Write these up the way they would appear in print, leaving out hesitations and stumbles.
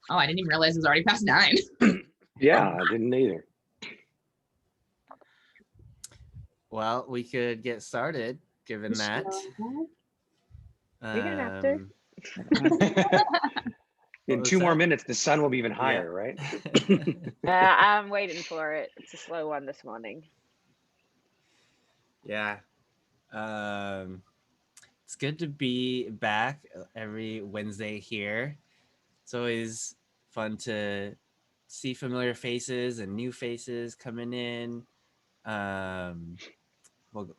Oh, I didn't even realize it was already past 9. Yeah, I didn't either. Well, we could get started given that. We don't have to. In 2 more minutes, the sun will be even higher, right? I'm waiting for it. It's a slow one this morning. Yeah. It's good to be back every Wednesday here. It's always fun to see familiar faces and new faces coming in.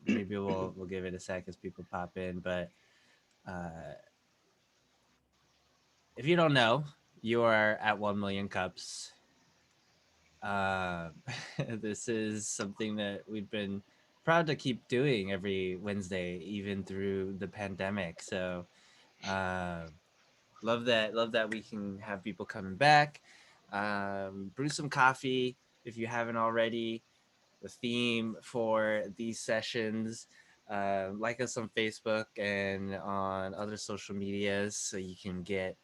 Maybe we'll give it a sec as people pop in, but if you don't know, you are at 1 million cups. This is something that we've been proud to keep doing every Wednesday, even through the pandemic. So love that we can have people coming back. Brew some coffee if you haven't already. The theme for these sessions, like us on Facebook and on other social medias so you can get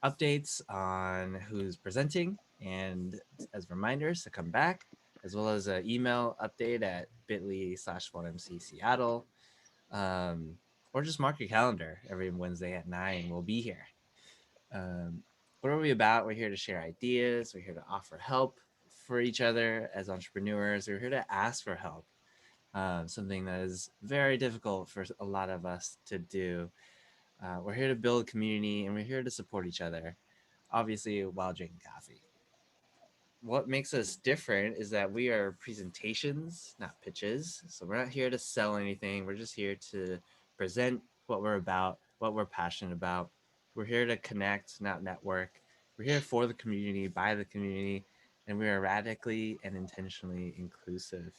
updates on who's presenting and as reminders to come back, as well as an email update at bit.ly/1MC Seattle. Or just mark your calendar. Every Wednesday at 9 we'll be here. What are we about? We're here to share ideas. We're here to offer help for each other as entrepreneurs. We're here to ask for help, something that is very difficult for a lot of us to do. We're here to build community, and we're here to support each other, obviously while drinking coffee. What makes us different is that we are presentations, not pitches. So we're not here to sell anything. We're just here to present what we're about, what we're passionate about. We're here to connect, not network. We're here for the community, by the community, and we are radically and intentionally inclusive.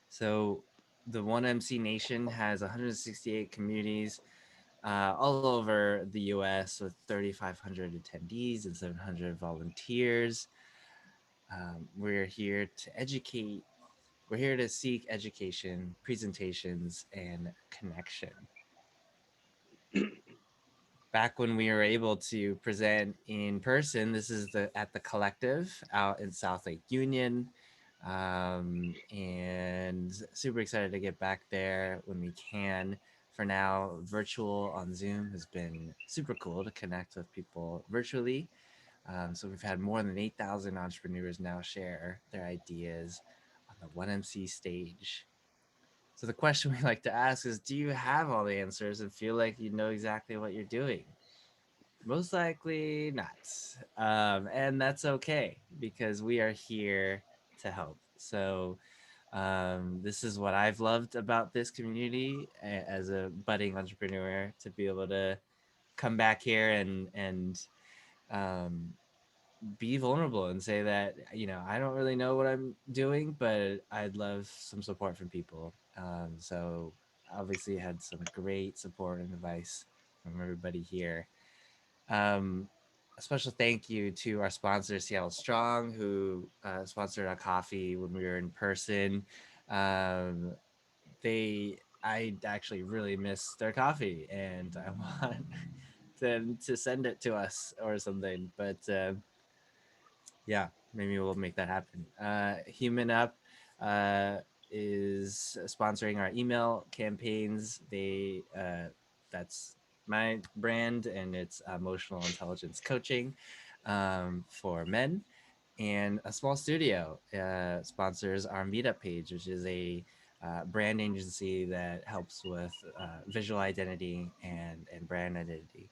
So the 1MC Nation has 168 communities all over the US with 3,500 attendees and 700 volunteers. We're here to educate. We're here to seek education, presentations, and connection. Back when we were able to present in person, this is at the Collective out in South Lake Union. And super excited to get back there when we can. For now, virtual on Zoom has been super cool to connect with people virtually. So we've had more than 8,000 entrepreneurs now share their ideas on the 1MC stage. So the question we like to ask is, do you have all the answers and feel like you know exactly what you're doing? Most likely not. And that's okay because we are here to help. So this is what I've loved about this community as a budding entrepreneur, to be able to come back here and be vulnerable and say that, I don't really know what I'm doing, but I'd love some support from people. So obviously had some great support and advice from everybody here. A special thank you to our sponsor, Seattle Strong, who sponsored our coffee when we were in person. I actually really miss their coffee, and I want them to send it to us or something. But yeah, maybe we'll make that happen. Human Up is sponsoring our email campaigns. That's my brand, and it's emotional intelligence coaching for men. And a small studio sponsors our meetup page, which is a brand agency that helps with visual identity and brand identity.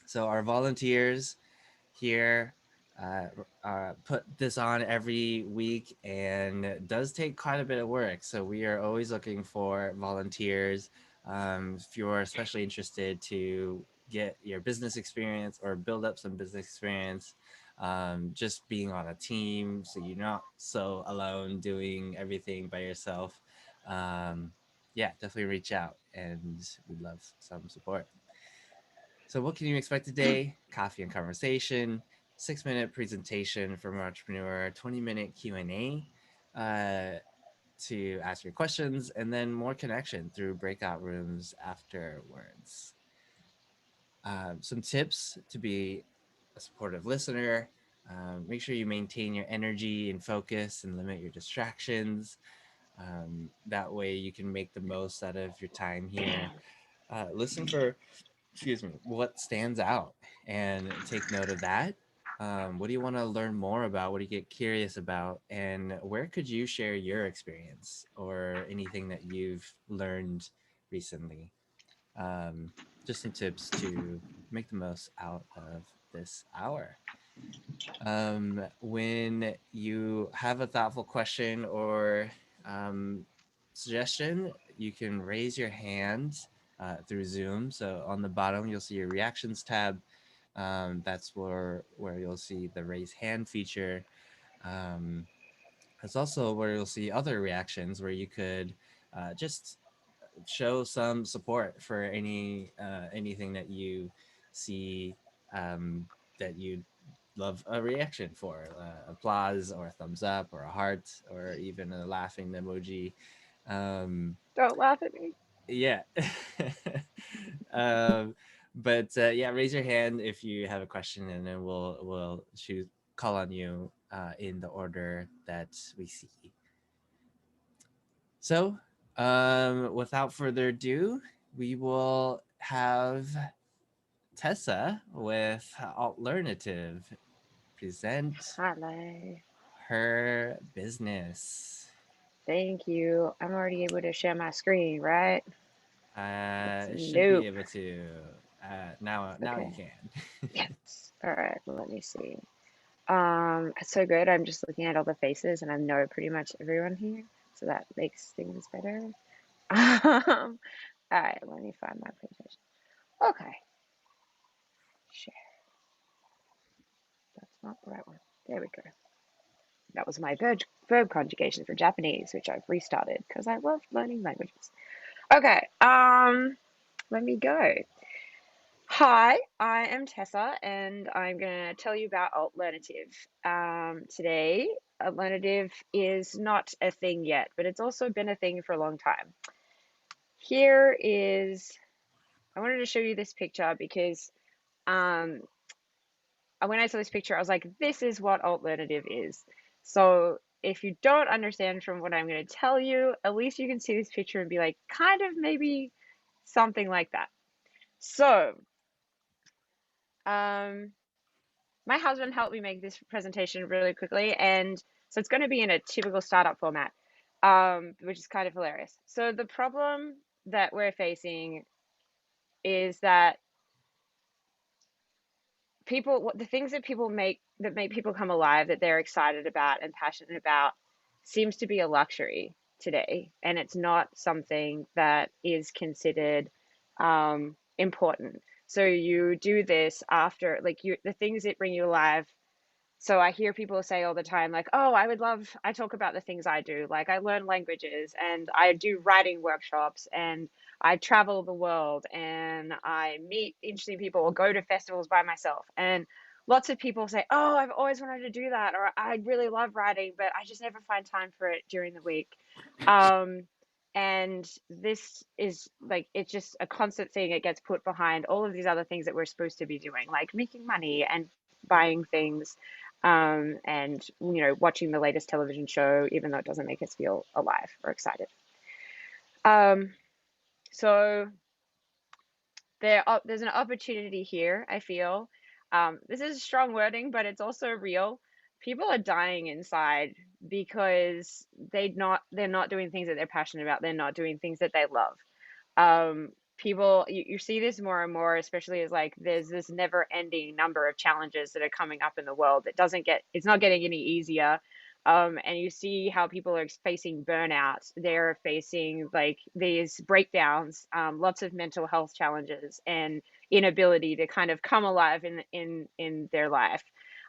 So our volunteers here put this on every week, and it does take quite a bit of work. So we are always looking for volunteers. If you're especially interested to get your business experience or build up some business experience, just being on a team so you're not so alone doing everything by yourself, yeah, definitely reach out, and we'd love some support. So what can you expect today? Coffee and conversation, 6-minute presentation from an entrepreneur, 20-minute Q&A to ask your questions, and then more connection through breakout rooms afterwards. Some tips to be a supportive listener. Make sure you maintain your energy and focus and limit your distractions. That way you can make the most out of your time here. Listen for, excuse me, what stands out and take note of that. What do you want to learn more about? What do you get curious about? And where could you share your experience or anything that you've learned recently? Just some tips to make the most out of this hour. When you have a thoughtful question or suggestion, you can raise your hand through Zoom. So on the bottom, you'll see your reactions tab. That's where you'll see the raise hand feature. Um, that's also where you'll see other reactions where you could just show some support for anything that you see that you love a reaction for, applause or a thumbs up or a heart or even a laughing emoji. Don't laugh at me. Yeah. um, but yeah, raise your hand if you have a question, and then we'll choose call on you in the order that we see. So, without further ado, we will have Tessa with AltLearnative present Hello. her business. Thank you. I'm already able to share my screen, right? Should be Nope. able to. Now you Okay. can. Yes. All right. Let me see. It's so good. I'm just looking at all the faces and I know pretty much everyone here, so that makes things better. All right. Let me find my presentation. Okay. Share. That's not the right one. There we go. That was my verb conjugation for Japanese, which I've restarted because I love learning languages. Okay. Let me go. Hi, I am Tessa, and I'm going to tell you about AltLearnative. Today, AltLearnative is not a thing yet, but it's also been a thing for a long time. Here is, I wanted to show you this picture because when I saw this picture, I was like, this is what AltLearnative is. So if you don't understand from what I'm going to tell you, at least you can see this picture and be like, kind of maybe something like that. So, my husband helped me make this presentation really quickly, and so it's going to be in a typical startup format, which is kind of hilarious. So the problem that we're facing is that the things that make people come alive, that they're excited about and passionate about, seems to be a luxury today, and it's not something that is considered important. So you do this after, like, the things that bring you alive. So I hear people say all the time, like, oh, I talk about the things I do. Like, I learn languages and I do writing workshops and I travel the world and I meet interesting people or go to festivals by myself. And lots of people say, oh, I've always wanted to do that, or I really love writing, but I just never find time for it during the week. And this is like, it's just a constant thing. It gets put behind all of these other things that we're supposed to be doing, like making money and buying things, and watching the latest television show, even though it doesn't make us feel alive or excited. So there's an opportunity here, I feel. This is strong wording, but it's also real. People are dying inside because they're not doing things that they're passionate about. They're not doing things that they love. People, you see this more and more, especially as, like, there's this never ending number of challenges that are coming up in the world that it's not getting any easier. And you see how people are facing burnout. They're facing, like, these breakdowns, lots of mental health challenges and inability to kind of come alive in their life.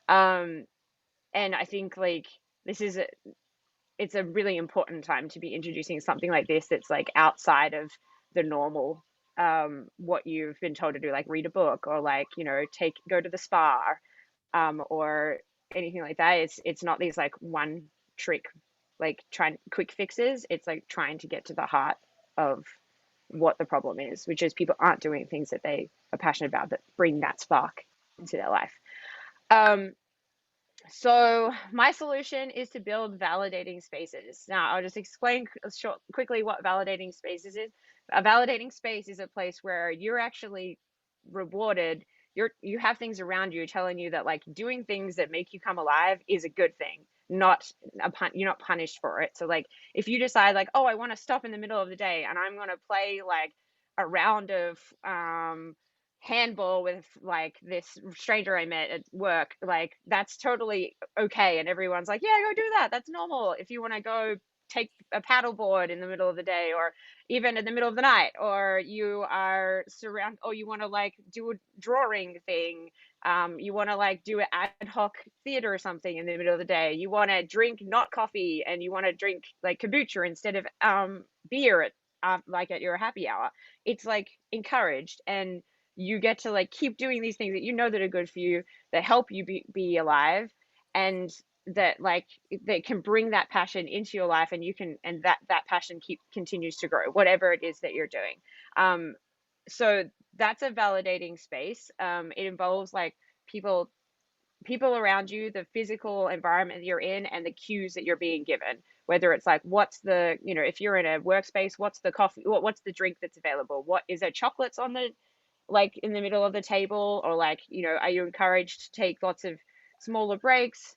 And I think, like, it's a really important time to be introducing something like this that's, like, outside of the normal, what you've been told to do, like read a book or, like, go to the spa, or anything like that. It's not these, like, one trick, like, trying quick fixes. It's like trying to get to the heart of what the problem is, which is people aren't doing things that they are passionate about that bring that spark into their life. Um, so my solution is to build validating spaces. Now, I'll just explain quickly what validating spaces is. A validating space is a place where you're actually rewarded. You have things around you telling you that like doing things that make you come alive is a good thing, not you're not punished for it. So like if you decide like, oh, I want to stop in the middle of the day and I'm going to play like a round of handball with like this stranger I met at work, like that's totally okay. And everyone's like, yeah, go do that. That's normal. If you want to go take a paddleboard in the middle of the day or even in the middle of the night, or you are or you want to like do a drawing thing, you want to like do an ad hoc theater or something in the middle of the day, you want to drink not coffee and you want to drink like kombucha instead of beer at like at your happy hour. It's like encouraged, and you get to like keep doing these things that you know that are good for you, that help you be alive, and that like that can bring that passion into your life, and you can, and that passion continues to grow, whatever it is that you're doing. So that's a validating space. It involves like people around you, the physical environment that you're in, and the cues that you're being given, whether it's like what's the, you know, if you're in a workspace, what's the coffee, what's the drink that's available, what is there, chocolates on the like in the middle of the table, or like, you know, are you encouraged to take lots of smaller breaks?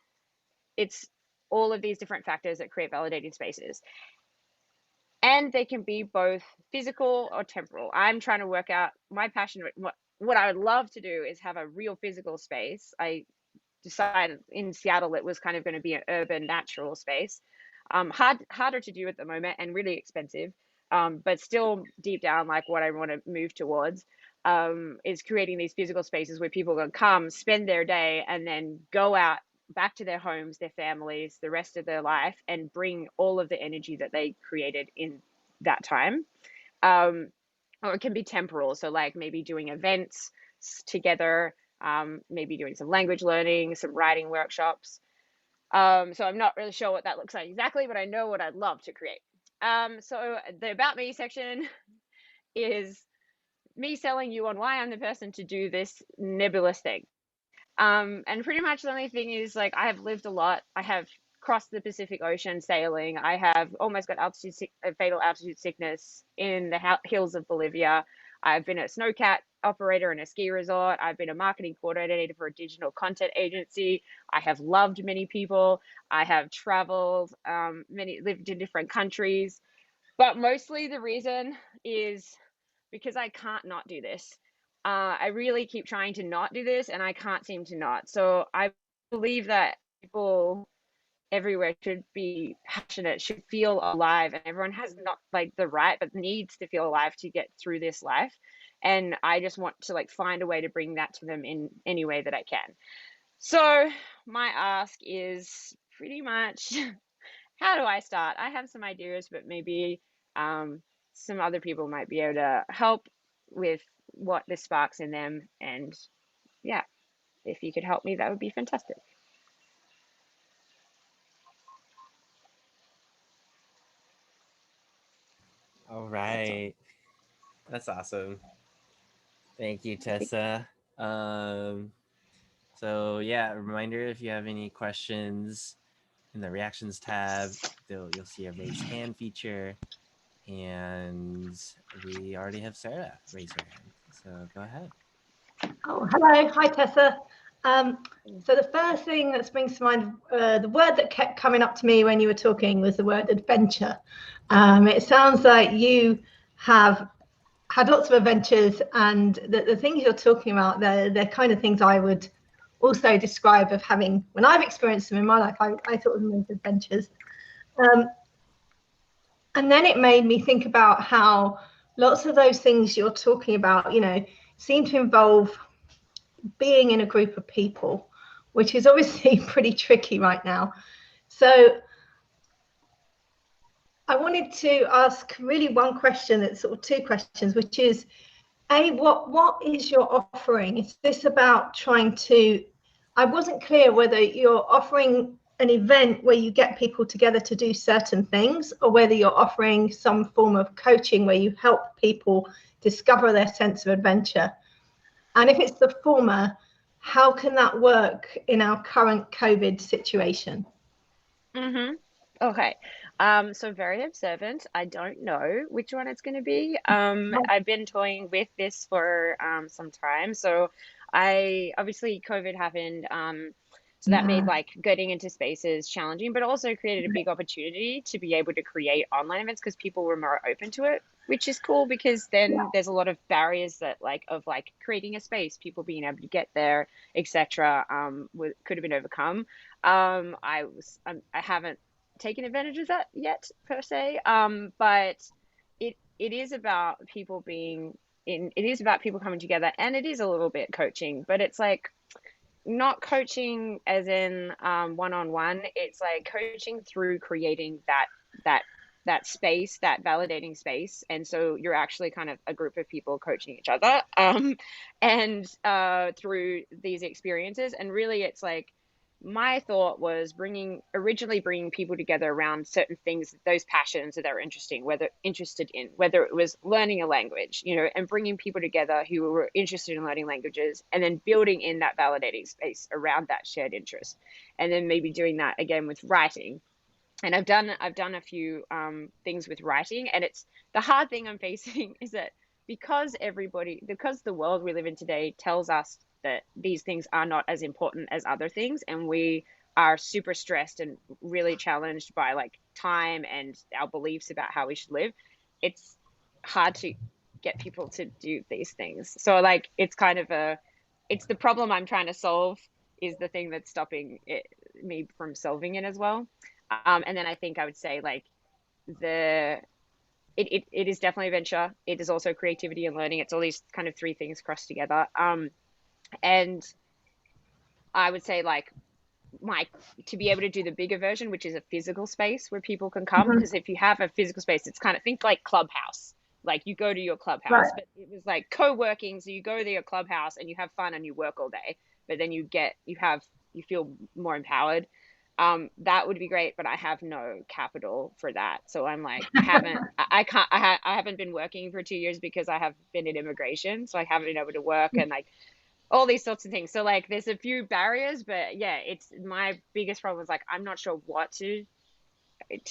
It's all of these different factors that create validating spaces, and they can be both physical or temporal. I'm trying to work out my passion. What I would love to do is have a real physical space. I decided in Seattle it was kind of going to be an urban natural space. Harder to do at the moment and really expensive, but still deep down like what I want to move towards, is creating these physical spaces where people can come, spend their day, and then go out back to their homes, their families, the rest of their life, and bring all of the energy that they created in that time. Or it can be temporal, so like maybe doing events together, maybe doing some language learning, some writing workshops. So I'm not really sure what that looks like exactly, but I know what I'd love to create. So the About Me section is me selling you on why I'm the person to do this nebulous thing. And pretty much the only thing is like I have lived a lot. I have crossed the Pacific Ocean sailing. I have almost got fatal altitude sickness in the hills of Bolivia. I've been a snowcat operator in a ski resort. I've been a marketing coordinator for a digital content agency. I have loved many people. I have traveled, lived in different countries. But mostly the reason is because I can't not do this. I really keep trying to not do this, and I can't seem to not. So I believe that people everywhere should be passionate, should feel alive, and everyone has not like the right, but needs to feel alive to get through this life. And I just want to like find a way to bring that to them in any way that I can. So my ask is pretty much, how do I start? I have some ideas, but maybe some other people might be able to help with what this sparks in them. And yeah, if you could help me, that would be fantastic. All right. That's awesome. Thank you, Tessa. So yeah, a reminder, if you have any questions in the reactions tab, you'll see a raise hand feature. And we already have Sarah raise her hand. So go ahead. Oh, hello. Hi, Tessa. So the first thing that springs to mind, the word that kept coming up to me when you were talking was the word adventure. It sounds like you have had lots of adventures, and the things you're talking about, they're kind of things I would also describe of having, when I've experienced them in my life, I thought of them as adventures. And then it made me think about how lots of those things you're talking about, you know, seem to involve being in a group of people, which is obviously pretty tricky right now. So I wanted to ask really one question, that's sort of two questions, which is, A, what is your offering? Is this about trying to, I wasn't clear whether you're offering an event where you get people together to do certain things, or whether you're offering some form of coaching where you help people discover their sense of adventure. And if it's the former, how can that work in our current COVID situation? Okay. So very observant. I don't know which one it's going to be. I've been toying with this for some time. So I obviously COVID happened. So that made like getting into spaces challenging, but also created a big opportunity to be able to create online events because people were more open to it, which is cool because then there's a lot of barriers that of creating a space, people being able to get there, etc. Could have been overcome. I haven't taken advantage of that yet per se, but it is about people being in. It is about people coming together, and it is a little bit coaching, but it's like not coaching as in one-on-one. It's like coaching through creating that space, that validating space, and so you're actually kind of a group of people coaching each other, and through these experiences. And really, it's like my thought was originally bringing people together around certain things, those passions that they're interested in, whether it was learning a language, and bringing people together who were interested in learning languages, and then building in that validating space around that shared interest, and then maybe doing that again with writing. And I've done a few things with writing, and it's the hard thing I'm facing is that because the world we live in today tells us that these things are not as important as other things, and we are super stressed and really challenged by time and our beliefs about how we should live, it's hard to get people to do these things. So it's kind of it's the problem I'm trying to solve is the thing that's stopping me from solving it as well. And then I think I would say it is definitely a venture. It is also creativity and learning. It's all these kind of three things crossed together. And I would say to be able to do the bigger version, which is a physical space where people can come, because if you have a physical space, it's kind of think like Clubhouse. You go to your Clubhouse, but it was like co-working. So you go to your Clubhouse and you have fun and you work all day, but then you feel more empowered. That would be great, but I have no capital for that. So I'm I haven't been working for 2 years because I have been in immigration. So I haven't been able to work and all these sorts of things. So there's a few barriers, but yeah, it's my biggest problem is I'm not sure what to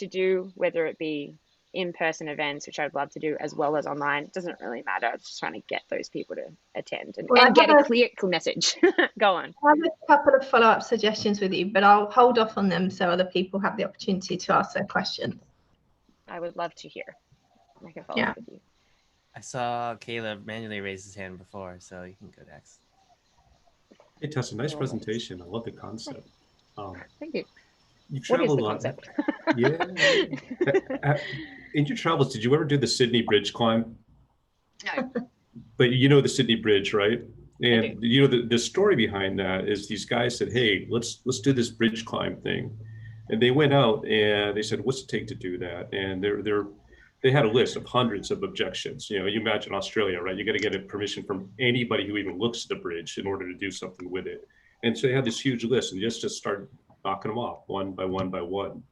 do, whether it be in-person events, which I'd love to do, as well as online. It doesn't really matter. It's just trying to get those people to attend and get a clear message. Go on. I have a couple of follow-up suggestions with you, but I'll hold off on them so other people have the opportunity to ask their questions. I would love to hear. I can follow up with you. I saw Caleb manually raise his hand before, so you can go next. Hey Tessa, nice presentation. I love the concept. Thank you. You travel a lot. Yeah. In your travels, did you ever do the Sydney Bridge climb? No. But you know the Sydney Bridge, right? And you know the story behind that is these guys said, "Hey, let's do this bridge climb thing," and they went out and they said, "What's it take to do that?" And they had a list of hundreds of objections. You imagine Australia, right? You got to get a permission from anybody who even looks at the bridge in order to do something with it. And so they had this huge list, and just started knocking them off one by one by one.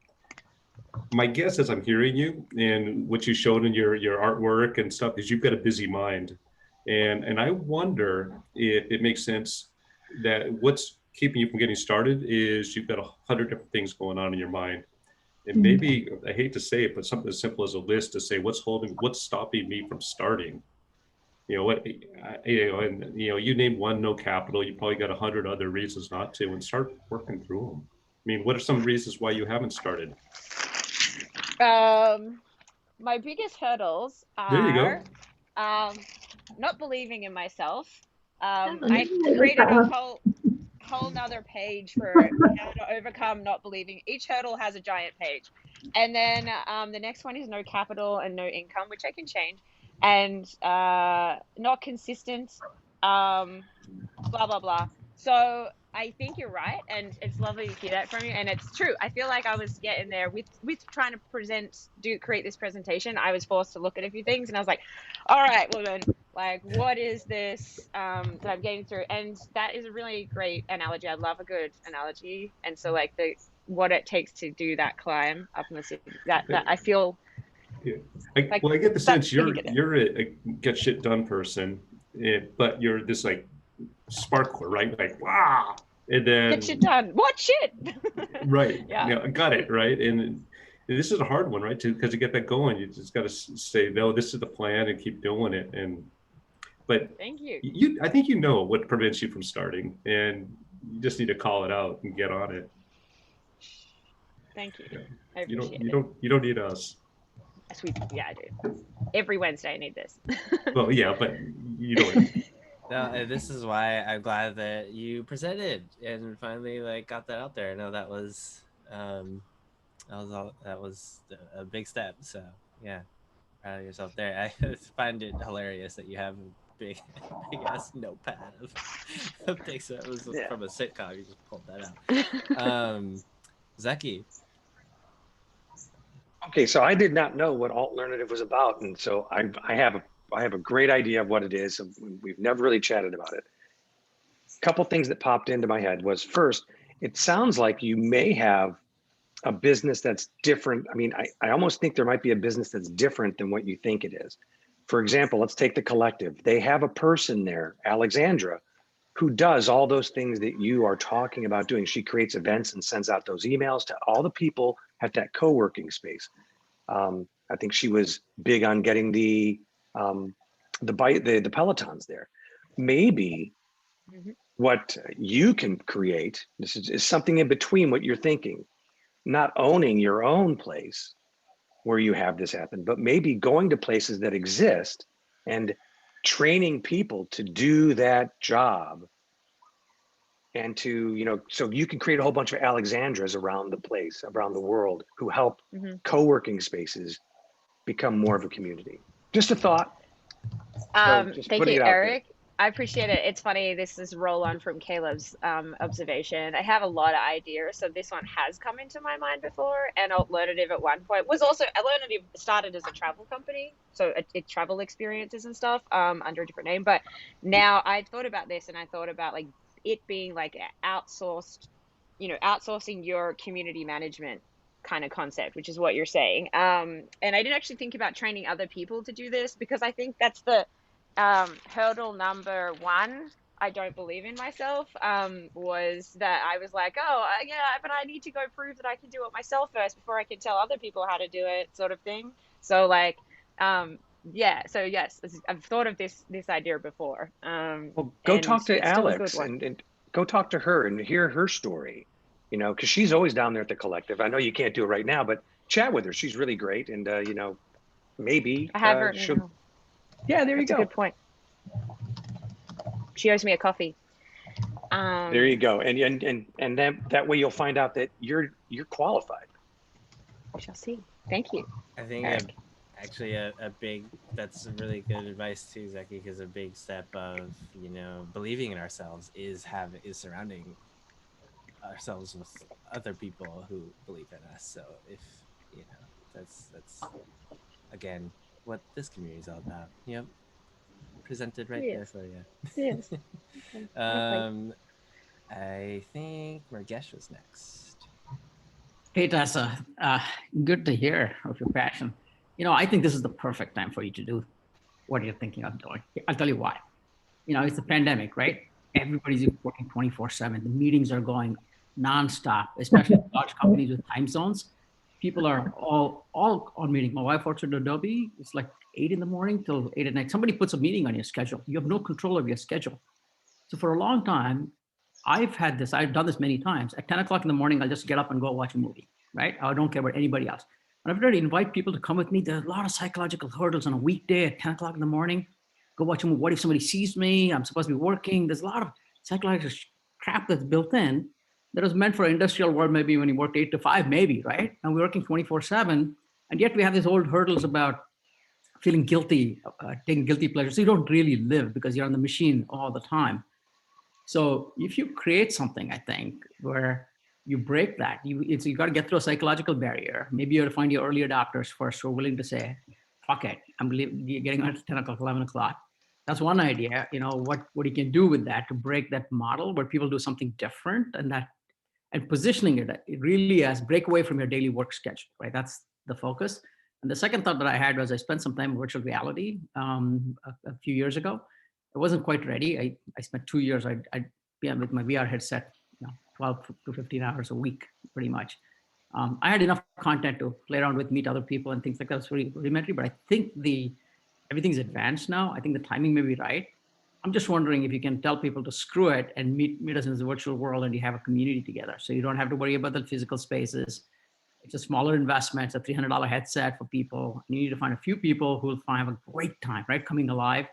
My guess, as I'm hearing you and what you showed in your artwork and stuff, is you've got a busy mind, and I wonder if it makes sense that what's keeping you from getting started is you've got 100 different things going on in your mind. And maybe, I hate to say it, but something as simple as a list to say what's stopping me from starting. And you name one, no capital. You probably got 100 other reasons not to, and start working through them. I mean, what are some reasons why you haven't started? My biggest hurdles are there you go. Not believing in myself. I created a whole nother page for how to overcome not believing. Each hurdle has a giant page, and then the next one is no capital and no income, which I can change, and not consistent, blah blah blah. So I think you're right, and it's lovely to hear that from you, and it's true. I feel like I was getting there with trying to create this presentation. I was forced to look at a few things, and I was like, all right, well then, what is this that I'm getting through? And that is a really great analogy. I love a good analogy. And so what it takes to do that climb up in the city, that I feel. Yeah. I get the sense you're a get shit done person, but you're this sparkler, right? Like, wow. And then Get shit done. What shit? right. Yeah. Yeah, I got it. Right. And this is a hard one, right? Because to get that going, you just got to say, no, this is the plan and keep doing it. But Thank you. I think you know what prevents you from starting, and you just need to call it out and get on it. Thank you. Yeah. I appreciate You don't need us. Sweet. Yeah, I do. Every Wednesday I need this. Well, yeah, but you don't. No, this is why I'm glad that you presented and finally like got that out there. I know that was a big step. So yeah, proud of yourself there. I find it hilarious that you have a big ass notepad of things that was from a sitcom. You just pulled that out. Zeki. Okay, so I did not know what AltLearnative was about, and so I have a great idea of what it is. We've never really chatted about it. A couple things that popped into my head was, first, it sounds like you may have a business that's different. I mean, I almost think there might be a business that's different than what you think it is. For example, let's take the collective. They have a person there, Alexandra, who does all those things that you are talking about doing. She creates events and sends out those emails to all the people at that co-working space. I think she was big on getting the Pelotons there. Maybe what you can create, this is something in between what you're thinking, not owning your own place where you have this happen, but maybe going to places that exist and training people to do that job, and to, you know, so you can create a whole bunch of Alexandras around the place, around the world, who help co-working spaces become more of a community. Just a thought. Thank you, Eric. I appreciate it. It's funny, this is roll on from Caleb's observation. I have a lot of ideas, so this one has come into my mind before. And AltLearnative at one point was also, AltLearnative started as a travel company, so it travel experiences and stuff under a different name. But now I thought about this, and I thought about like it being like outsourced, you know, outsourcing your community management kind of concept, which is what you're saying. And I didn't actually think about training other people to do this, because I think that's the hurdle number one. I don't believe in myself, was that I was like, yeah, but I need to go prove that I can do it myself first before I can tell other people how to do it, sort of thing. So like, yeah, so yes, I've thought of this idea before. Well, go talk to Alex and go talk to her and hear her story, you know, because she's always down there at the collective. I know you can't do it right now, but chat with her. She's really great. And, you know, maybe I have her. she'll... Yeah, there you go. That's a good point. She owes me a coffee. There you go. And then that way you'll find out that you're qualified. We shall see. Thank you. I think actually a big, that's really good advice too, Zeki, because a big step of, you know, believing in ourselves is surrounding ourselves with other people who believe in us. So if, you know, that's again what this community is all about. Yep. Presented right there for you. Yes. I think Margesh was next. Hey, Tessa. Good to hear of your passion. You know, I think this is the perfect time for you to do what you're thinking of doing. I'll tell you why. You know, it's the pandemic, right? Everybody's working 24/7. The meetings are going nonstop, especially large companies with time zones. People are all on meeting. My wife works at Adobe. It's like 8 in the morning till 8 at night. Somebody puts a meeting on your schedule. You have no control of your schedule. So for a long time, I've done this many times. At 10 o'clock in the morning, I'll just get up and go watch a movie, right? I don't care about anybody else. And I've tried to invite people to come with me. There's a lot of psychological hurdles on a weekday at 10 o'clock in the morning. Go watch a movie. What if somebody sees me? I'm supposed to be working. There's a lot of psychological crap that's built in that was meant for industrial world, maybe when you worked 8 to 5, maybe, right? And we're working 24/7. And yet we have these old hurdles about feeling guilty, taking guilty pleasure. So you don't really live because you're on the machine all the time. So if you create something, I think, where you break that, you got to get through a psychological barrier. Maybe you have to find your early adopters first who are willing to say, fuck it, I'm getting on at 10 o'clock, 11 o'clock. That's one idea. You know, what you can do with that to break that model where people do something different, and positioning it really as break away from your daily work schedule, right? That's the focus. And the second thought that I had was I spent some time in virtual reality a few years ago. I wasn't quite ready. I spent 2 years, I'd be with my VR headset, 12 to 15 hours a week, pretty much. I had enough content to play around with, meet other people and things like that. It's very rudimentary, but I think everything's advanced now. I think the timing may be right. I'm just wondering if you can tell people to screw it and meet us in this virtual world, and you have a community together. So you don't have to worry about the physical spaces. It's a smaller investment. It's a $300 headset for people. And you need to find a few people who will have a great time, right? Coming alive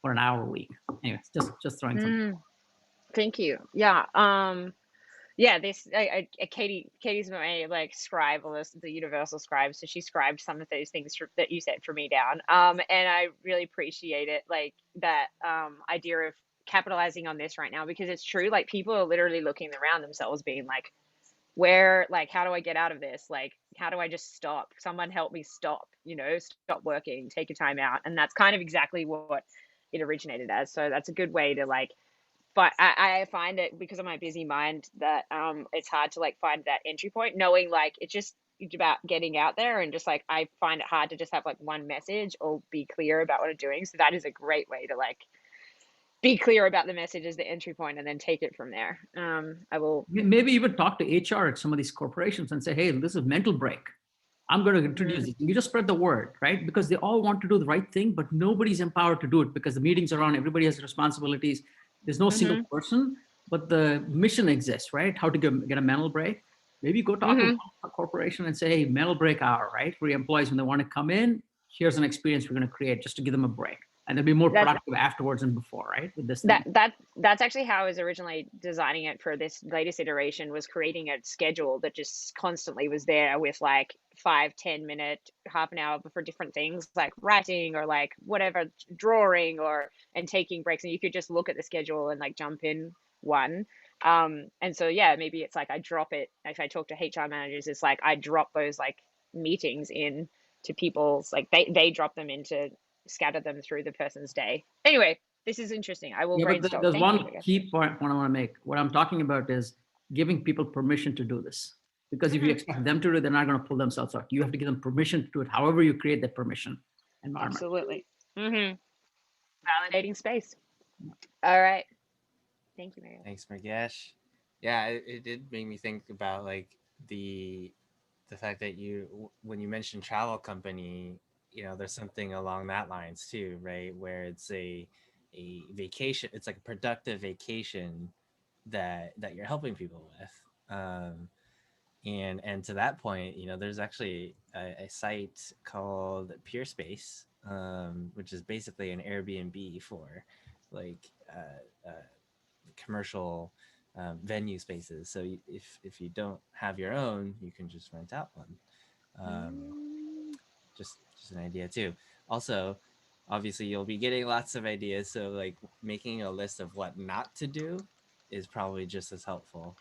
for an hour a week. Anyway, just throwing something. Thank you. Yeah. Yeah, Katie's my like scribe on this, the universal scribe. So she scribed some of those things that you said for me down. And I really appreciate it, like that idea of capitalizing on this right now, because it's true. Like people are literally looking around themselves, being like, how do I get out of this? Like, how do I just stop? Someone help me stop. Stop working, take a time out, and that's kind of exactly what it originated as. So that's a good way to like. But I find it, because of my busy mind, that it's hard to like find that entry point, knowing like it's about getting out there, and just like I find it hard to just have like one message or be clear about what I'm doing. So that is a great way to like be clear about the message as the entry point, and then take it from there. I will maybe even talk to HR at some of these corporations and say, hey, this is mental break. I'm going to introduce it. You just spread the word, right? Because they all want to do the right thing, but nobody's empowered to do it because the meetings are on, everybody has responsibilities. There's no single person, but the mission exists, right? How to get a mental break. Maybe go talk to a corporation and say, hey, mental break hour, right? For your employees, when they want to come in, here's an experience we're going to create just to give them a break. And they'll be more productive afterwards than before, right? With this thing. That's actually how I was originally designing it for this latest iteration, was creating a schedule that just constantly was there with like 5-10 minute, half an hour for different things like writing or like whatever, drawing and taking breaks. And you could just look at the schedule and like jump in one. And so, yeah, maybe it's like I drop it. If I talk to HR managers, it's like I drop those like meetings in to people's, like they drop them into, scatter them through the person's day. Anyway, this is interesting. I will brainstorm. There's one key point I want to make. What I'm talking about is giving people permission to do this. Because if you expect them to do it, they're not going to pull themselves out. You have to give them permission to do it, however you create that permission environment. Absolutely. Validating space. All right. Thank you, Mary. Thanks, Murgesh. Yeah, it did make me think about like the fact that when you mentioned travel company, there's something along that lines too, right? Where it's a vacation, it's like a productive vacation that you're helping people with. And to that point, there's actually a site called Peerspace, which is basically an Airbnb for like commercial venue spaces. So if you don't have your own, you can just rent out one. Just an idea too. Also, obviously you'll be getting lots of ideas, so like making a list of what not to do is probably just as helpful,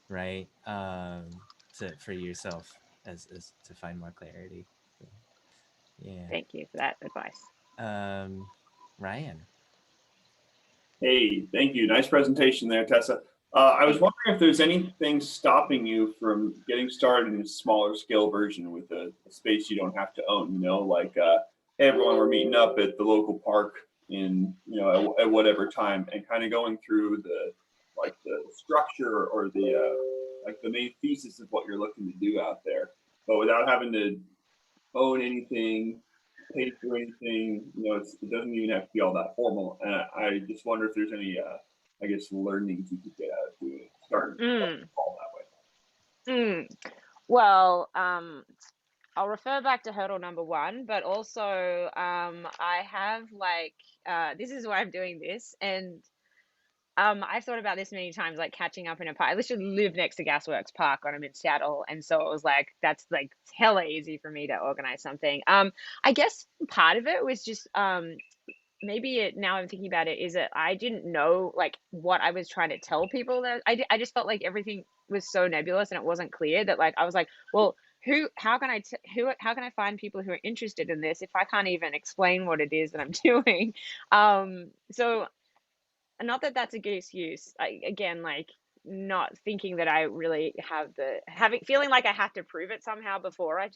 right? For yourself as to find more clarity. So, yeah. Thank you for that advice. Ryan. Hey, thank you. Nice presentation there, Tessa. I was wondering if there's anything stopping you from getting started in a smaller scale version with a space you don't have to own, like, hey, everyone, we're meeting up at the local park in, at whatever time, and kind of going through the structure or the main thesis of what you're looking to do out there, but without having to own anything, pay for anything, it doesn't even have to be all that formal. And I just wonder if there's any, learnings you could get out of doing it, starting all that way. Well, I'll refer back to hurdle number 1, but also I have this is why I'm doing this, and I've thought about this many times, like catching up in a park. I literally live next to Gasworks Park when I'm in Seattle, and so it was like that's like hella easy for me to organize something. I guess part of it was just now I'm thinking about it, is that I didn't know like what I was trying to tell people. That I just felt like everything was so nebulous and it wasn't clear, that like I was like, well, how can I find people who are interested in this if I can't even explain what it is that I'm doing? So not that that's a good excuse. Again, like not thinking that I really have feeling like I have to prove it somehow before I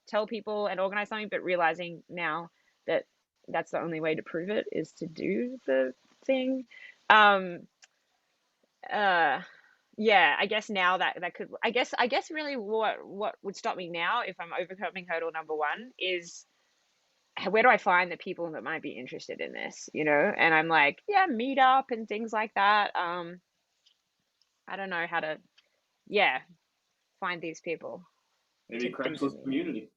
tell people and organize something, but realizing now that that's the only way to prove it, is to do the thing. Yeah, I guess now that could, I guess really what would stop me now if I'm overcoming hurdle number one is, where do I find the people that might be interested in this, you know? And I'm like, yeah, meet up and things like that. I don't know how to, yeah, find these people. Maybe to come to Craigslist me. community.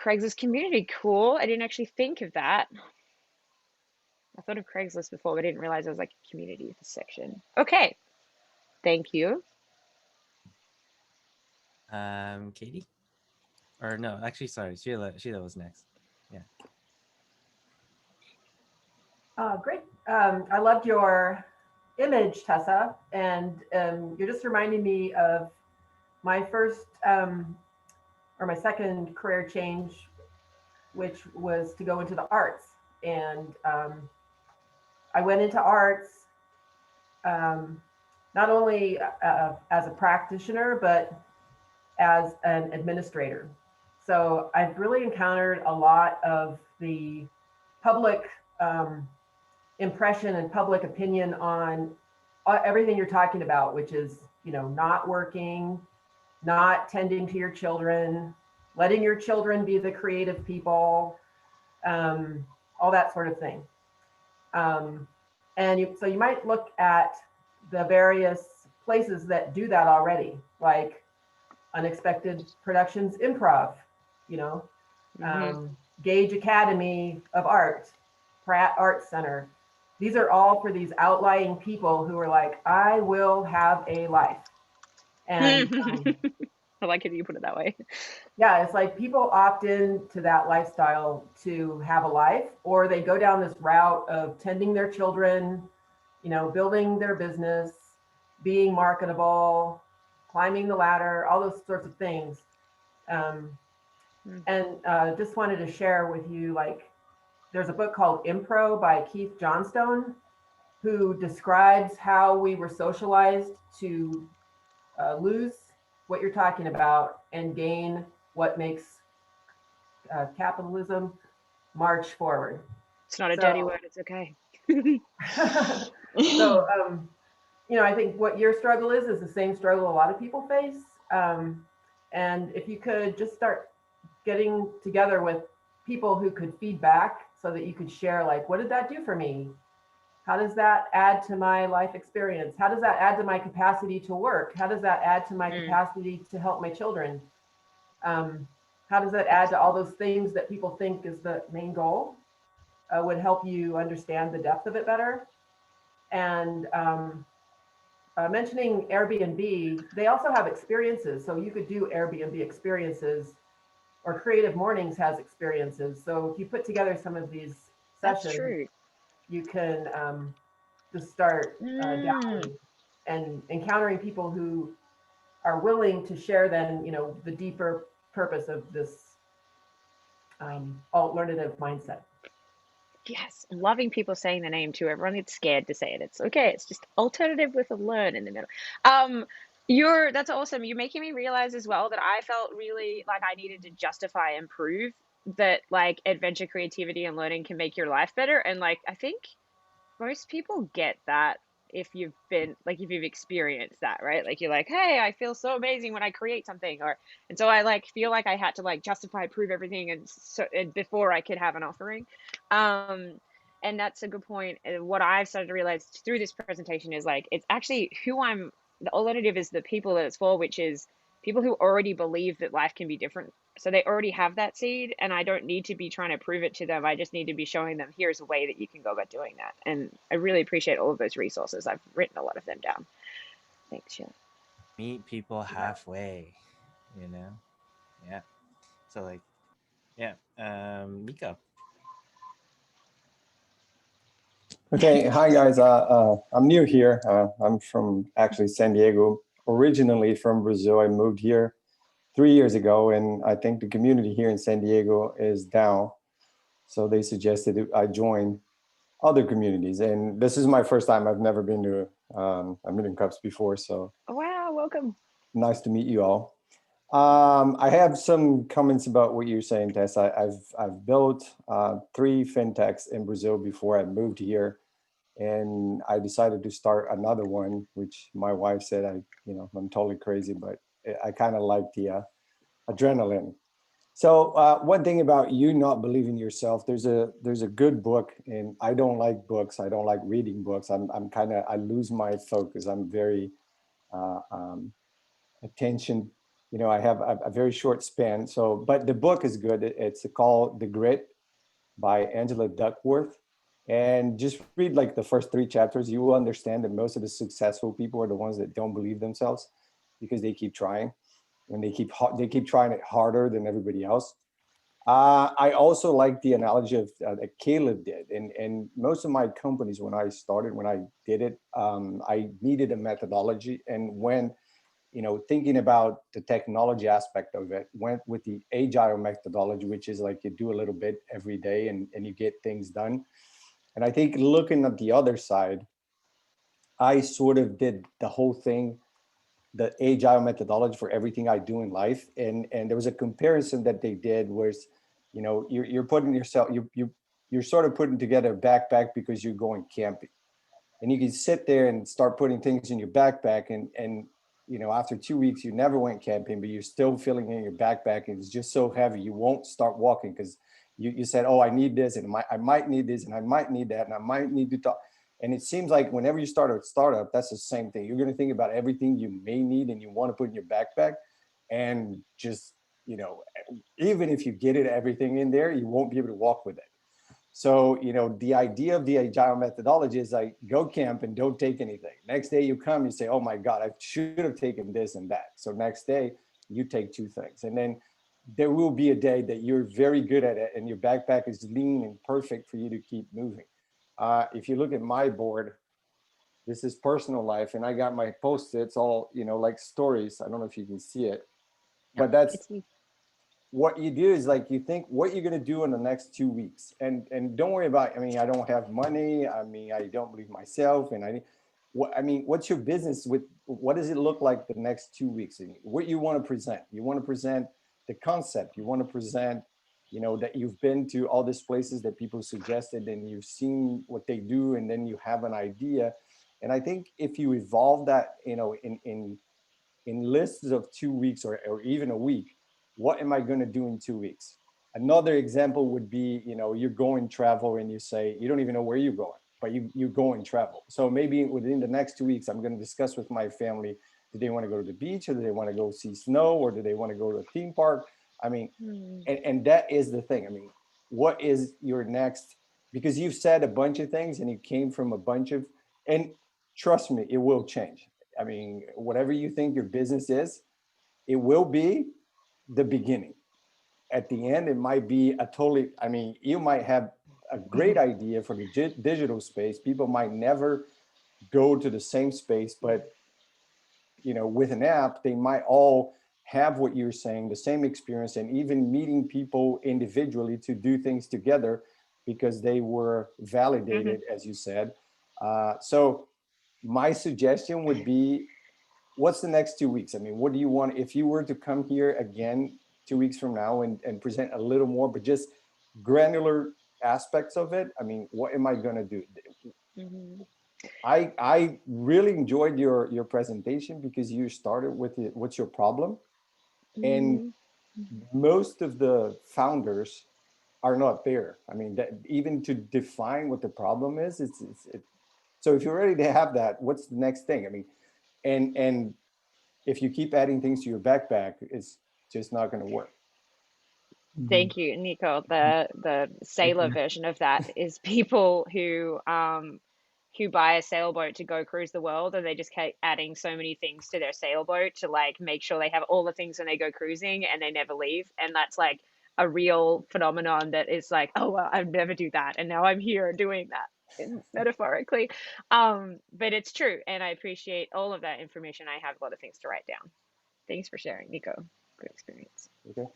Craigslist community, cool. I didn't actually think of that. I thought of Craigslist before, but I didn't realize it was like a community section. Okay, thank you. Katie? Or no, actually, sorry, Sheila was next. Yeah. Great. I loved your image, Tessa, and you're just reminding me of my first or my second career change, which was to go into the arts. And I went into arts not only as a practitioner, but as an administrator. So I've really encountered a lot of the public impression and public opinion on everything you're talking about, which is, you know, not working, not tending to your children, letting your children be the creative people, all that sort of thing. So you might look at the various places that do that already, like Unexpected Productions Improv, you know, Gage Academy of Art, Pratt Art Center. These are all for these outlying people who are like, I will have a life. And I like it you put it that way. yeah, it's like people opt in to that lifestyle to have a life, or they go down this route of tending their children, you know, building their business, being marketable, climbing the ladder, all those sorts of things. And just wanted to share with you, like, there's a book called Impro by Keith Johnstone, who describes how we were socialized to lose what you're talking about and gain what makes capitalism march forward. It's not a dirty word, it's okay. So, you know, I think what your struggle is the same struggle a lot of people face. And if you could just start getting together with people who could feed back so that you could share, like, what did that do for me? How does that add to my life experience? How does that add to my capacity to work? How does that add to my capacity to help my children? How does that add to all those things that people think is the main goal? Would help you understand the depth of it better. And mentioning Airbnb, they also have experiences. So you could do Airbnb experiences, or Creative Mornings has experiences. So if you put together some of these sessions, you can just start dabbling and encountering people who are willing to share then, you know, the deeper purpose of this AltLearnative mindset. Yes, loving people saying the name too. Everyone gets scared to say it. It's okay. It's just alternative with a learn in the middle. That's awesome. You're making me realize as well that I felt really like I needed to justify and prove that like adventure, creativity, and learning can make your life better. And like I think most people get that if you've experienced that, right? Like you're like, hey, I feel so amazing when I create something, and so I like feel like I had to like justify, prove everything, and before I could have an offering. And that's a good point. And what I've started to realize through this presentation is like it's actually the alternative is the people that it's for, which is people who already believe that life can be different. So they already have that seed, and I don't need to be trying to prove it to them. I just need to be showing them, here's a way that you can go about doing that. And I really appreciate all of those resources. I've written a lot of them down. Thanks, Sheila. Meet people halfway, you know? Yeah. So like, yeah, Miko. Okay, hi guys. I'm new here. I'm from actually San Diego, originally from Brazil. I moved here 3 years ago, and I think the community here in San Diego is down. So they suggested I join other communities, and this is my first time. I've never been to a Meeting Cups before, so wow, welcome. Nice to meet you all. I have some comments about what you're saying, Tess. I've built 3 fintechs in Brazil before I moved here, and I decided to start another one, which my wife said I'm totally crazy, but I kind of like the adrenaline. So one thing about you not believing yourself, there's a good book, and I don't like books. I don't like reading books. I lose my focus. I'm very attention. I have a very short span. So, but the book is good. It's called The Grit by Angela Duckworth. And just read like the first 3 chapters. You will understand that most of the successful people are the ones that don't believe themselves because they keep trying, and they keep trying it harder than everybody else. I also like the analogy of that Caleb did, and most of my companies when I did it, I needed a methodology, and when thinking about the technology aspect of it, went with the agile methodology, which is like you do a little bit every day and you get things done. And I think looking at the other side, I sort of did the whole thing, the agile methodology for everything I do in life. And there was a comparison that they did where, you're putting yourself, you're sort of putting together a backpack because you're going camping. And you can sit there and start putting things in your backpack, and after 2 weeks you never went camping, but you're still filling in your backpack and it's just so heavy you won't start walking because you said, oh, I need this, and I might need this, and I might need that, and I might need to talk. And it seems like whenever you start a startup, that's the same thing. You're going to think about everything you may need and you want to put in your backpack, and just even if you get everything in there, you won't be able to walk with it. So, the idea of the agile methodology is like, go camp and don't take anything. Next day you come, you say, oh my God, I should have taken this and that. So next day you take 2 things. And then there will be a day that you're very good at it and your backpack is lean and perfect for you to keep moving. If you look at my board, this is personal life, and I got my Post-its all, like stories. I don't know if you can see it, but that's what you do is like, you think what you're going to do in the next 2 weeks, and don't worry about, I don't have money. I don't believe myself. And what's your business with, what does it look like the next 2 weeks? And what you want to present, the concept, you want to present, that you've been to all these places that people suggested and you've seen what they do, and then you have an idea. And I think if you evolve that, in lists of 2 weeks or even a week, what am I going to do in 2 weeks? Another example would be, you're going travel and you say, you don't even know where you're going, but you go and travel. So maybe within the next 2 weeks, I'm going to discuss with my family, do they want to go to the beach, or do they want to go see snow, or do they want to go to a theme park? And that is the thing. What is your next, because you've said a bunch of things and you came from a bunch of, and trust me, it will change. Whatever you think your business is, it will be the beginning. At the end, it might be you might have a great idea for the digital space. People might never go to the same space, but with an app, they might all have what you're saying, the same experience, and even meeting people individually to do things together because they were validated, as you said. So my suggestion would be, what's the next 2 weeks? What do you want, if you were to come here again 2 weeks from now and present a little more, but just granular aspects of it? What am I going to do? I really enjoyed your presentation because you started with what's your problem? And most of the founders are not there. That even to define what the problem is, so if you're ready to have that, what's the next thing? And if you keep adding things to your backpack, it's just not going to work. Thank you, Nico. The sailor version of that is people who buy a sailboat to go cruise the world, and they just keep adding so many things to their sailboat to like make sure they have all the things when they go cruising, and they never leave. And that's like a real phenomenon that is like, oh well, I'd never do that, and now I'm here doing that, metaphorically. But it's true, and I appreciate all of that information. I have a lot of things to write down. Thanks for sharing, Nico. Good experience. Okay.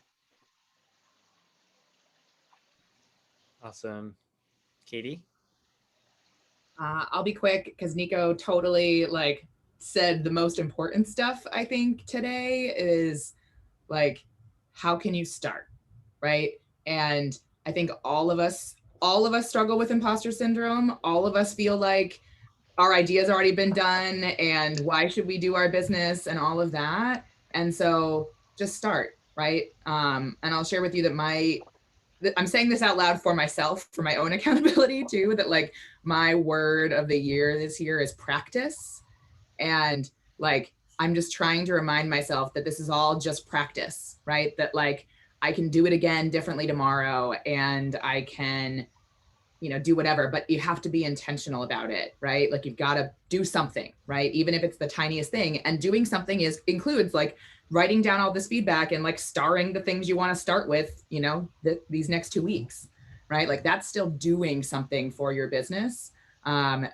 Awesome. Katie? I'll be quick because Nico totally said the most important stuff. I think today is like, how can you start, right? And I think all of us struggle with imposter syndrome. All of us feel like our idea's already been done and why should we do our business and all of that. And so just start, right? And I'll share with you that I'm saying this out loud for myself, for my own accountability too, that like my word of the year this year is practice. And like, I'm just trying to remind myself that this is all just practice, right? That like, I can do it again differently tomorrow and I can, do whatever, but you have to be intentional about it, right? Like you've got to do something, right? Even if it's the tiniest thing, and doing something includes like writing down all this feedback and like starring the things you want to start with, these next 2 weeks, right? Like that's still doing something for your business. And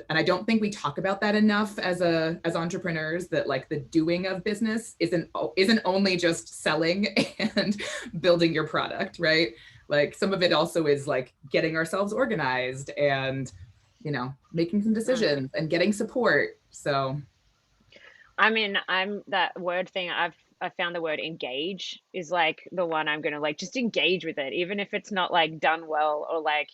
I don't think we talk about that enough as entrepreneurs, that like the doing of business isn't only just selling and building your product, right? Like some of it also is like getting ourselves organized and, making some decisions and getting support. So. I mean, I'm that word thing. I found the word engage is like the one I'm going to like just engage with it, even if it's not like done well or like,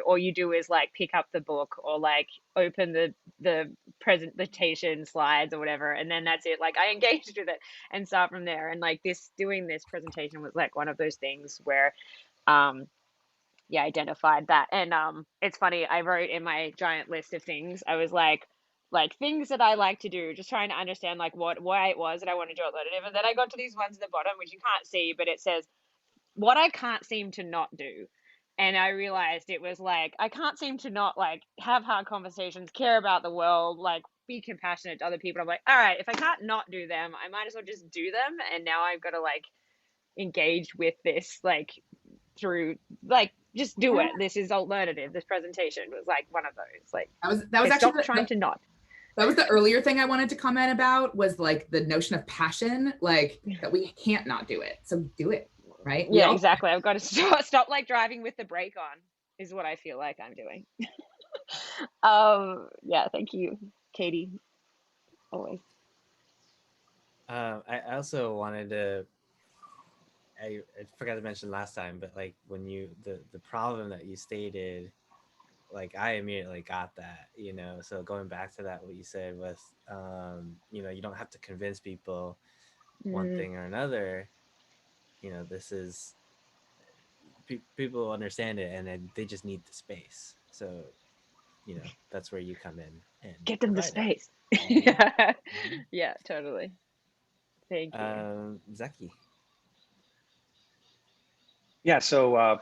all you do is like pick up the book or like open the presentation slides or whatever. And then that's it. Like I engaged with it and start from there. And like doing this presentation was like one of those things where, identified that. And it's funny, I wrote in my giant list of things, I was like things that I like to do, just trying to understand like why it was that I want to do AltLearnative. And then I got to these ones at the bottom, which you can't see, but it says what I can't seem to not do. And I realized it was like, I can't seem to not like have hard conversations, care about the world, like be compassionate to other people. I'm like, all right, if I can't not do them, I might as well just do them. And now I've got to like engage with this, like through like, just do it. This is AltLearnative. This presentation was like one of those. Like that was actually trying to not. That was the earlier thing I wanted to comment about, was like the notion of passion, like that we can't not do it. So do it, right? Yeah, exactly. I've got to stop like driving with the brake on is what I feel like I'm doing. Yeah, thank you, Katie. Always. I also wanted to, I forgot to mention last time, but like when the problem that you stated, like I immediately got that, so going back to that, what you said was, you don't have to convince people one thing or another, this is, people understand it and then they just need the space. So, that's where you come in and get them the space. Yeah. Yeah, totally. Thank you. Zaki. Yeah, so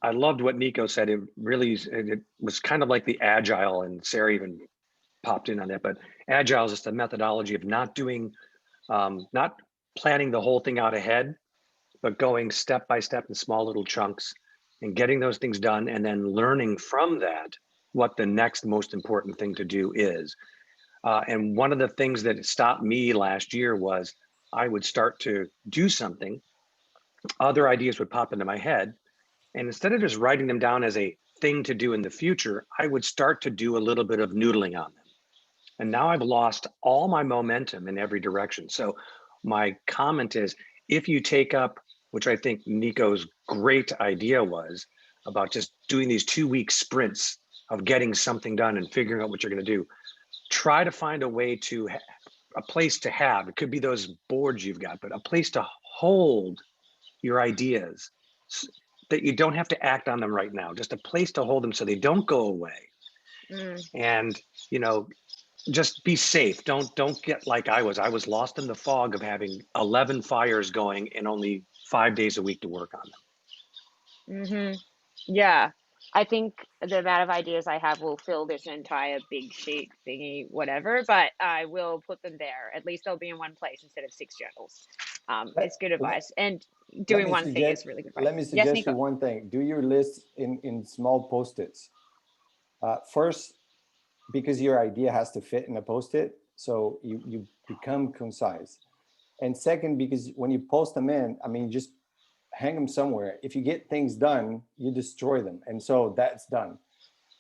I loved what Nico said. It really, it was kind of like the agile, and Sarah even popped in on that, but agile is just a methodology of not planning the whole thing out ahead, but going step by step in small little chunks and getting those things done, and then learning from that what the next most important thing to do is. And one of the things that stopped me last year was I would start to do something, other ideas would pop into my head, and instead of just writing them down as a thing to do in the future, I would start to do a little bit of noodling on them. And now I've lost all my momentum in every direction. So my comment is, if you take up, which I think Nico's great idea was, about just doing these 2-week sprints of getting something done and figuring out what you're going to do, try to find a way to, a place to have, it could be those boards you've got, but a place to hold your ideas that you don't have to act on them right now, just a place to hold them so they don't go away. And, just be safe. Don't get like I was lost in the fog of having 11 fires going and only 5 days a week to work on them. Yeah, I think the amount of ideas I have will fill this entire big sheet thingy, whatever, but I will put them there. At least they'll be in one place instead of 6 journals. It's good advice. And doing one thing is really good advice. Let me suggest you one thing. Do your list in small Post-its. First, because your idea has to fit in a Post-it, so you become concise. And second, because when you post them in, you just hang them somewhere. If you get things done, you destroy them. And so that's done.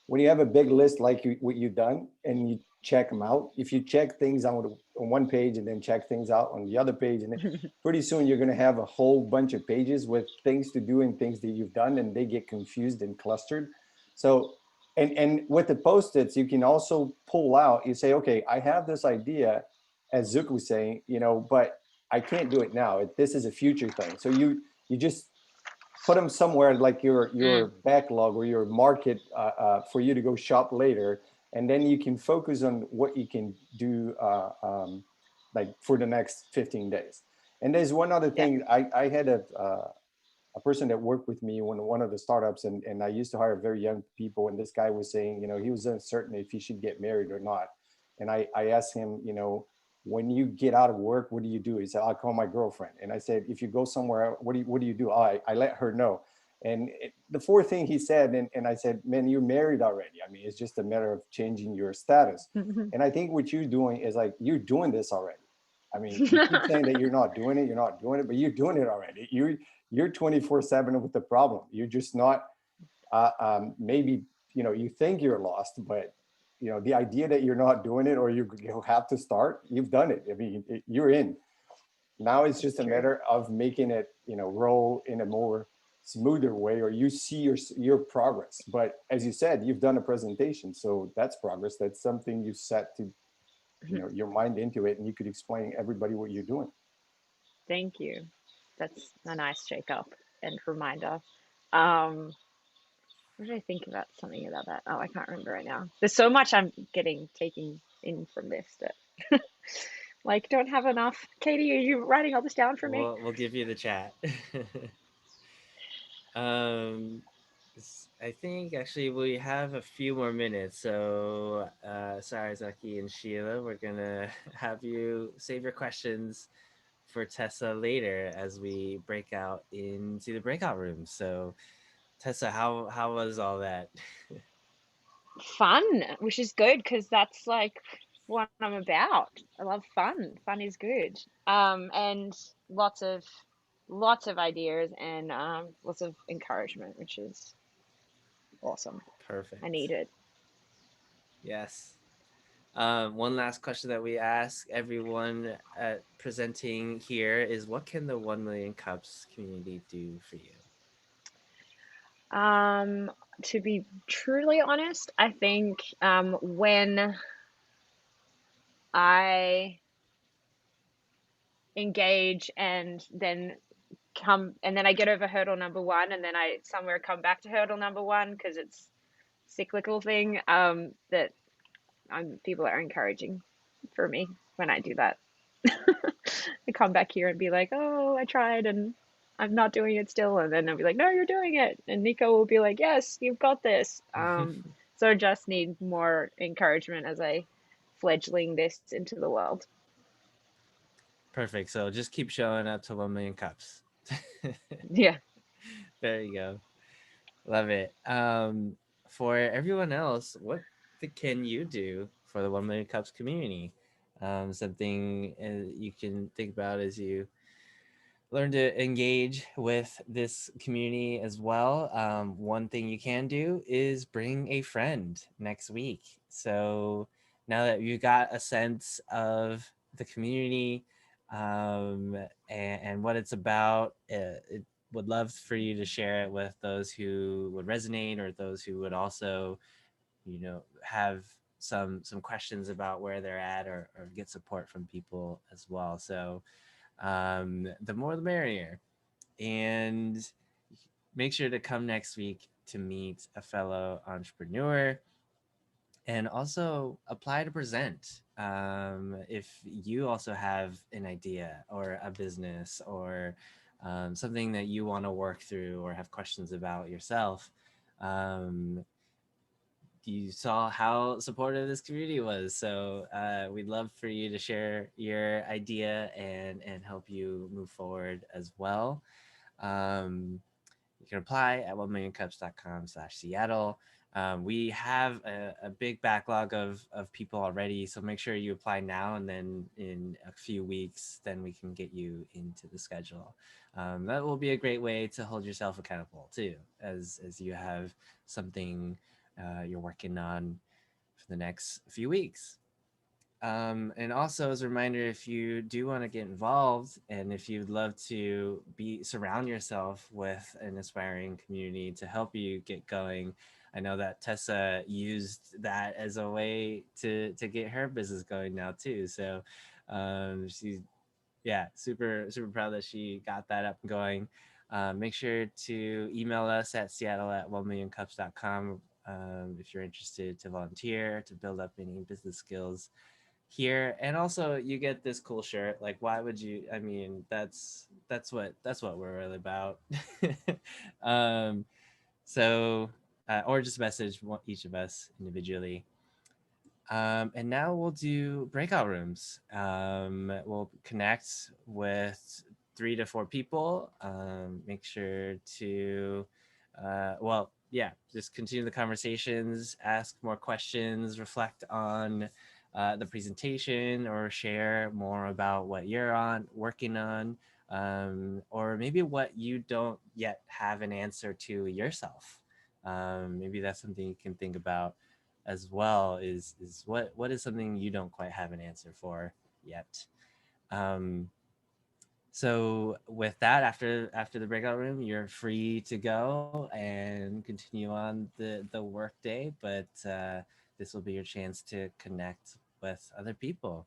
When you have a big list like what you've done and you check them out, if you check things on on one page and then check things out on the other page. And then pretty soon you're going to have a whole bunch of pages with things to do and things that you've done, and they get confused and clustered. So, and with the Post-its, you can also pull out, you say, okay, I have this idea, as Zook was saying, you know, but I can't do it now. This is a future thing. So you just put them somewhere like your backlog or your market for you to go shop later. And then you can focus on what you can do like for the next 15 days. And there's one other thing. I had a person that worked with me when one of the startups, and I used to hire very young people. And this guy was saying, you know, he was uncertain if he should get married or not. And I asked him, you know, when you get out of work, what do you do? He said, I'll call my girlfriend. And I said, if you go somewhere, what do you do? Oh, I let her know. And the fourth thing he said, and I said, man, you're married already. I mean, it's just a matter of changing your status. And I think what you're doing is like, you're doing this already. I mean, you keep saying that you're not doing it, but you're doing it already. You're 24/7 with the problem. You're just not, maybe, you know, you think you're lost, but you know, the idea that you're not doing it or you have to start, you've done it. I mean, you're in. Now it's just a matter of making it, you know, roll in a more smoother way, or you see your progress. But as you said, you've done a presentation, so that's progress. That's something you set to, you know, your mind into it, and you could explain everybody what you're doing. Thank you. That's a nice shake-up and reminder. What did I think about something about that? Oh, I can't remember right now. There's so much I'm taking in from this that like don't have enough. Katie, are you writing all this down for me? We'll give you the chat. I think actually we have a few more minutes, so Sarazaki and Sheila, we're gonna have you save your questions for Tessa later as we break out into the breakout room. So Tessa, how was all that? Fun, which is good because that's like what I'm about. I love fun. Fun is good. And lots of ideas and lots of encouragement, which is awesome. Perfect. I need it. Yes. One last question that we ask everyone presenting here is, what can the 1 Million Cups community do for you? To be truly honest, I think when I engage and then I get over hurdle number 1 and then I somewhere come back to hurdle number 1 because it's cyclical thing, that people are encouraging for me when I do that. I come back here and be like, oh, I tried and I'm not doing it still. And then I'll be like, no, you're doing it. And Nico will be like, yes, you've got this. So I just need more encouragement as I fledgling this into the world. Perfect. So just keep showing up to 1 Million Cups. Yeah. There you go. Love it. For everyone else, what can you do for the 1 Million Cups community? Something you can think about as you learn to engage with this community as well. One thing you can do is bring a friend next week. So now that you got a sense of the community and what it's about, it would love for you to share it with those who would resonate, or those who would also, you know, have some questions about where they're at, or get support from people as well. So the more the merrier. And make sure to come next week to meet a fellow entrepreneur, and also apply to present. If you also have an idea or a business, or something that you want to work through or have questions about yourself, you saw how supportive this community was. So we'd love for you to share your idea and help you move forward as well. You can apply at 1millioncups.com/Seattle. We have a big backlog of people already, so make sure you apply now, and then in a few weeks, then we can get you into the schedule. That will be a great way to hold yourself accountable too, as you have something you're working on for the next few weeks. And also as a reminder, if you do want to get involved and if you'd love to surround yourself with an aspiring community to help you get going, I know that Tessa used that as a way to get her business going now too. So she's super proud that she got that up and going. Make sure to email us at seattle@1millioncups.com if you're interested to volunteer to build up any business skills here. And also you get this cool shirt. Like, why would you? I mean, that's what we're really about. um, so or just message each of us individually. And now we'll do breakout rooms. We'll connect with 3 to 4 people. Make sure to, just continue the conversations, ask more questions, reflect on the presentation, or share more about what you're working on, or maybe what you don't yet have an answer to yourself. Maybe that's something you can think about as well, is what is something you don't quite have an answer for yet. So with that, after the breakout room, you're free to go and continue on the work day, but this will be your chance to connect with other people.